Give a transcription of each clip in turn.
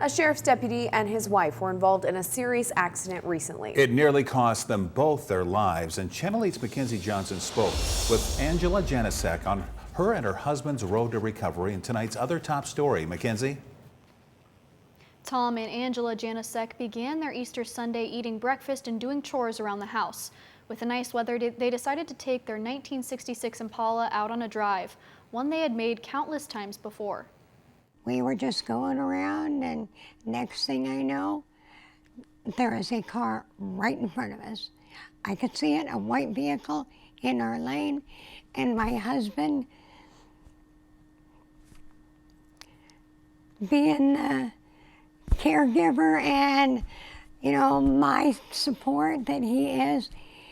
A sheriff's deputy and his wife were involved in a serious accident recently. It nearly cost them both their lives, and Channel 8's Mackenzie Johnson spoke with Angela-Janecek on her and her husband's road to recovery and tonight's other top story. Mackenzie? Tom and Angela-Janecek began their Easter Sunday eating breakfast and doing chores around the house. With the nice weather, they decided to take their 1966 Impala out on a drive, one they had made countless times before. We were just going around, and next thing I know, there is a car right in front of us. I could see it, a white vehicle in our lane, and my husband, being the caregiver and, you know, my support that he is,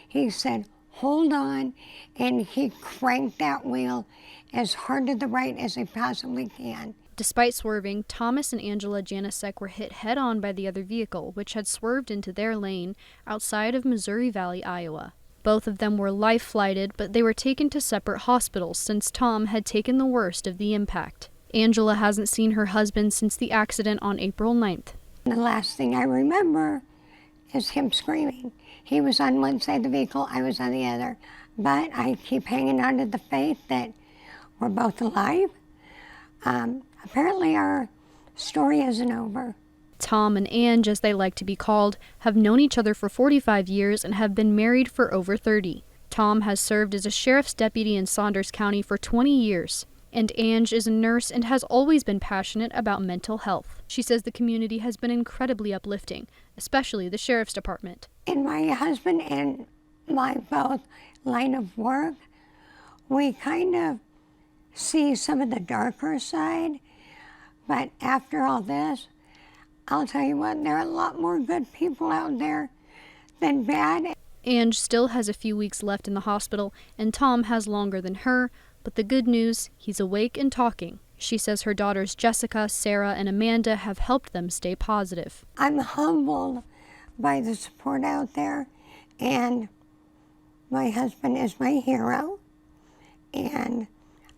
he said, hold on, and he cranked that wheel as hard to the right as he possibly can. Despite swerving, Thomas and Angela-Janecek were hit head-on by the other vehicle, which had swerved into their lane outside of Missouri Valley, Iowa. Both of them were life-flighted, but they were taken to separate hospitals since Tom had taken the worst of the impact. Angela hasn't seen her husband since the accident on April 9th. The last thing I remember is him screaming. He was on one side of the vehicle, I was on the other. But I keep hanging on to the faith that we're both alive. Apparently our story isn't over. Tom and Ange, as they like to be called, have known each other for 45 years and have been married for over 30. Tom has served as a sheriff's deputy in Saunders County for 20 years. And Ange is a nurse and has always been passionate about mental health. She says the community has been incredibly uplifting, especially the sheriff's department. In my husband and my both line of work, we kind of see some of the darker side, but after all this, I'll tell you what, there are a lot more good people out there than bad. Ange still has a few weeks left in the hospital, and Tom has longer than her, but the good news, he's awake and talking. She says her daughters Jessica, Sarah, and Amanda have helped them stay positive. I'm humbled by the support out there, and my husband is my hero, and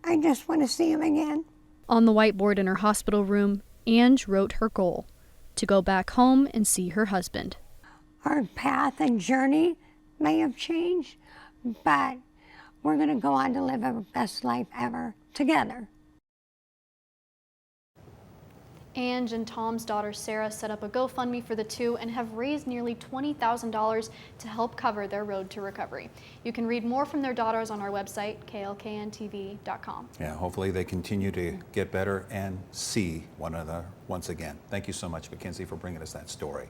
I just want to see him again. On the whiteboard in her hospital room, Ange wrote her goal: to go back home and see her husband. Our path and journey may have changed, but we're going to go on to live our best life ever together. Ange and Tom's daughter Sarah set up a GoFundMe for the two and have raised nearly $20,000 to help cover their road to recovery. You can read more from their daughters on our website, klkntv.com. Yeah, hopefully they continue to get better and see one another once again. Thank you so much, Mackenzie, for bringing us that story.